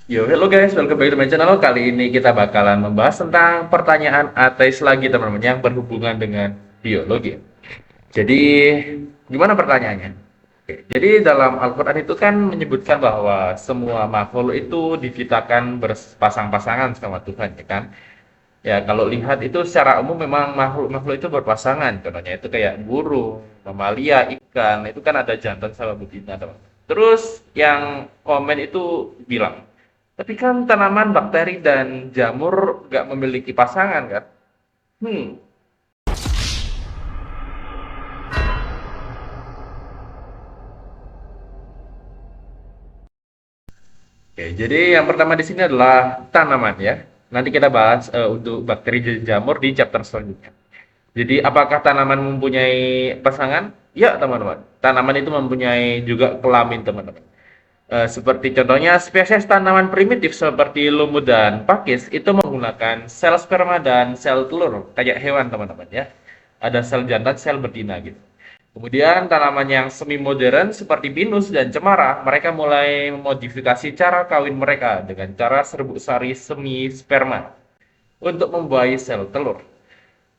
Yo, hello guys, welcome back to my channel. Kali ini kita bakalan membahas tentang pertanyaan ateis lagi teman-teman yang berhubungan dengan biologi. Jadi, gimana pertanyaannya? Oke, jadi dalam Al-Quran itu kan menyebutkan bahwa semua makhluk itu diciptakan berpasang-pasangan sama Tuhan, ya kan? Ya, kalau lihat itu secara umum memang makhluk-makhluk itu berpasangan. Contohnya itu kayak burung, mamalia, ikan, itu kan ada jantan sama betina, teman. Terus yang komen itu bilang, tapi kan tanaman, bakteri, dan jamur nggak memiliki pasangan kan? Hmm, oke, jadi yang pertama di sini adalah tanaman ya. Nanti kita bahas untuk bakteri dan jamur di chapter selanjutnya. Jadi apakah tanaman mempunyai pasangan? Ya teman-teman. Tanaman itu mempunyai juga kelamin teman-teman. Seperti contohnya spesies tanaman primitif seperti lumut dan pakis itu menggunakan sel sperma dan sel telur kayak hewan teman-teman ya. Ada sel jantan, sel betina gitu. Kemudian tanaman yang semi modern seperti pinus dan cemara, mereka mulai memodifikasi cara kawin mereka dengan cara serbuk sari semi sperma untuk membuahi sel telur.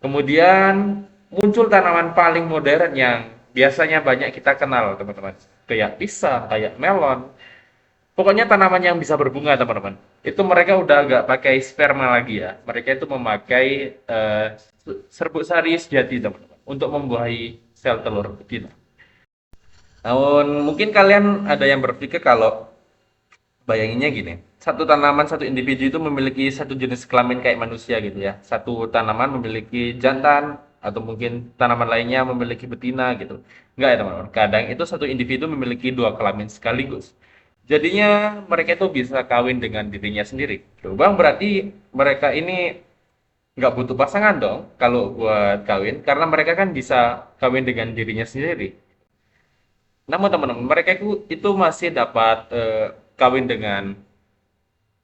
Kemudian muncul tanaman paling modern yang biasanya banyak kita kenal teman-teman. Kayak pisang, kayak melon, pokoknya tanaman yang bisa berbunga, teman-teman. Itu mereka udah nggak pakai sperma lagi ya. Mereka itu memakai serbuk sari sejati, teman-teman, untuk membuahi sel telur betina. Namun mungkin kalian ada yang berpikir kalau bayanginnya gini, satu tanaman, satu individu itu memiliki satu jenis kelamin kayak manusia gitu ya. Satu tanaman memiliki jantan, atau mungkin tanaman lainnya memiliki betina gitu. Enggak ya teman-teman. Kadang itu satu individu memiliki dua kelamin sekaligus. Jadinya mereka itu bisa kawin dengan dirinya sendiri. Loh, Bang, berarti mereka ini nggak butuh pasangan dong kalau buat kawin, karena mereka kan bisa kawin dengan dirinya sendiri. Namun teman-teman, mereka itu masih dapat kawin dengan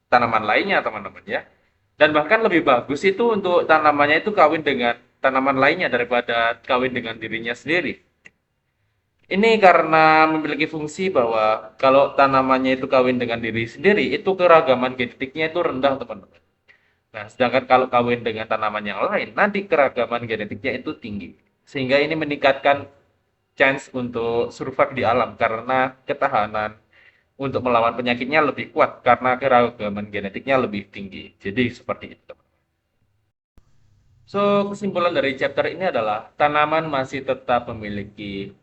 tanaman lainnya teman-teman ya. Dan bahkan lebih bagus itu untuk tanamannya itu kawin dengan tanaman lainnya daripada kawin dengan dirinya sendiri. Ini karena memiliki fungsi bahwa kalau tanamannya itu kawin dengan diri sendiri, itu keragaman genetiknya itu rendah teman-teman. Nah, sedangkan kalau kawin dengan tanaman yang lain, nanti keragaman genetiknya itu tinggi. Sehingga ini meningkatkan chance untuk survive di alam karena ketahanan untuk melawan penyakitnya lebih kuat karena keragaman genetiknya lebih tinggi. Jadi seperti itu. So, kesimpulan dari chapter ini adalah tanaman masih tetap memiliki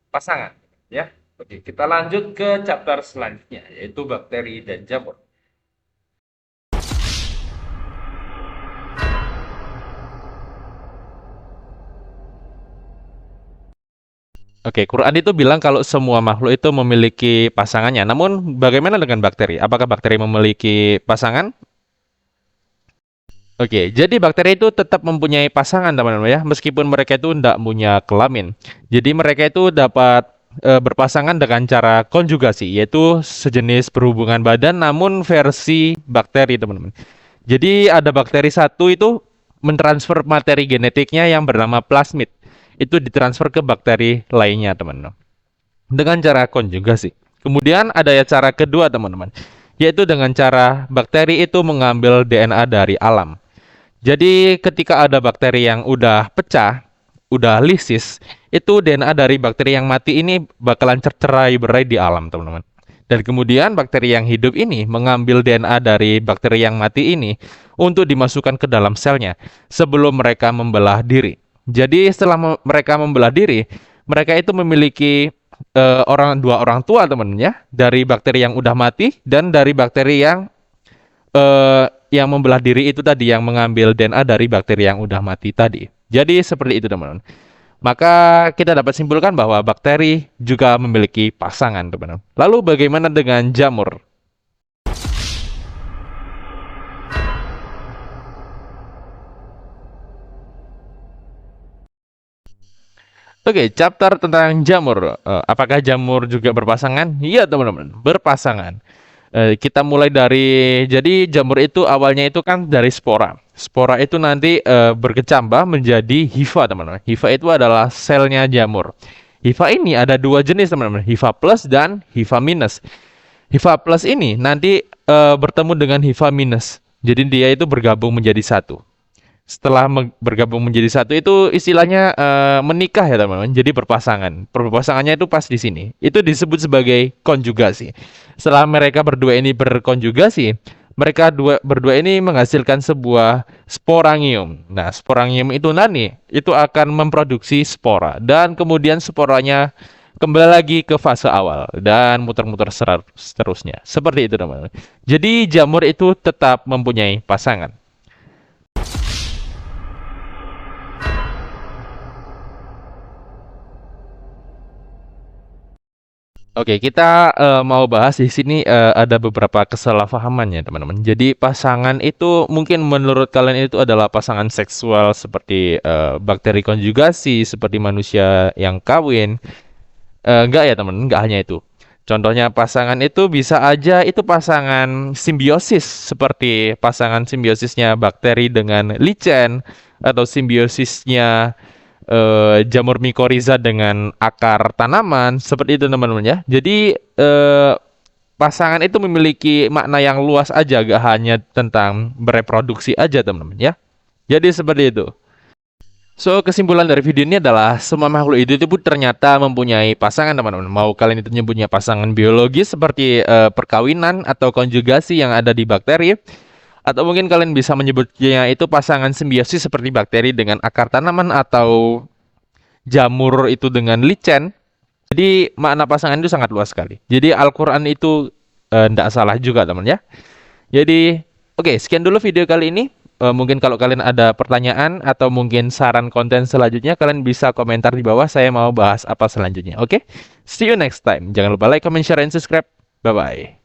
pasangan, ya. Oke, kita lanjut ke chapter selanjutnya yaitu bakteri dan jamur. Oke, Quran itu bilang kalau semua makhluk itu memiliki pasangannya. Namun bagaimana dengan bakteri? Apakah bakteri memiliki pasangan? Oke, jadi bakteri itu tetap mempunyai pasangan teman-teman ya, meskipun mereka itu tidak punya kelamin. Jadi mereka itu dapat berpasangan dengan cara konjugasi, yaitu sejenis perhubungan badan namun versi bakteri teman-teman. Jadi ada bakteri satu itu mentransfer materi genetiknya yang bernama plasmid. Itu ditransfer ke bakteri lainnya teman-teman. Dengan cara konjugasi. Kemudian ada ya cara kedua teman-teman, yaitu dengan cara bakteri itu mengambil DNA dari alam. Jadi ketika ada bakteri yang udah pecah, udah lisis, itu DNA dari bakteri yang mati ini bakalan tercerai-berai di alam, teman-teman. Dan kemudian bakteri yang hidup ini mengambil DNA dari bakteri yang mati ini untuk dimasukkan ke dalam selnya sebelum mereka membelah diri. Jadi setelah mereka membelah diri, mereka itu memiliki dua orang tua teman-teman ya, dari bakteri yang udah mati dan dari bakteri yang membelah diri itu tadi yang mengambil DNA dari bakteri yang udah mati tadi. Jadi seperti itu teman-teman. Maka kita dapat simpulkan bahwa bakteri juga memiliki pasangan teman-teman. Lalu bagaimana dengan jamur? Oke, chapter tentang jamur. Apakah jamur juga berpasangan? Iya teman-teman, berpasangan. Kita mulai dari, jadi jamur itu awalnya itu kan dari spora. Spora itu nanti berkecambah menjadi hifa teman-teman. Hifa itu adalah selnya jamur. Hifa ini ada dua jenis teman-teman, hifa plus dan hifa minus. Hifa plus ini nanti bertemu dengan Hifa minus. Jadi dia itu bergabung menjadi satu. Setelah bergabung menjadi satu itu istilahnya menikah ya teman-teman. Jadi berpasangan. Berpasangannya itu pas di sini. Itu disebut sebagai konjugasi. Setelah mereka berdua ini berkonjugasi, mereka berdua ini menghasilkan sebuah sporangium. Nah, sporangium itu nanti itu akan memproduksi spora dan kemudian sporanya kembali lagi ke fase awal dan muter-muter seterusnya. Seperti itu teman-teman. Jadi jamur itu tetap mempunyai pasangan. Oke, kita mau bahas di sini ada beberapa kesalahpahaman ya teman-teman. Jadi pasangan itu mungkin menurut kalian itu adalah pasangan seksual seperti bakteri konjugasi, seperti manusia yang kawin. Enggak ya teman, enggak hanya itu. Contohnya pasangan itu bisa aja itu pasangan simbiosis seperti pasangan simbiosisnya bakteri dengan lichen atau simbiosisnya jamur mikoriza dengan akar tanaman seperti itu teman-teman ya. Jadi pasangan itu memiliki makna yang luas aja, gak hanya tentang bereproduksi aja teman-teman ya. Jadi seperti itu. So, kesimpulan dari video ini adalah semua makhluk hidup itu ternyata mempunyai pasangan, teman-teman. Mau kalian itu nyebutnya pasangan biologis seperti perkawinan atau konjugasi yang ada di bakteri, atau mungkin kalian bisa menyebutnya itu pasangan simbiosis seperti bakteri dengan akar tanaman atau jamur itu dengan lichen. Jadi makna pasangan itu sangat luas sekali. Jadi Al-Quran itu tidak salah juga, teman ya. Jadi, oke, sekian dulu video kali ini. Mungkin kalau kalian ada pertanyaan atau mungkin saran konten selanjutnya, kalian bisa komentar di bawah. Saya mau bahas apa selanjutnya. Oke, see you next time. Jangan lupa like, comment, share, and subscribe. Bye bye.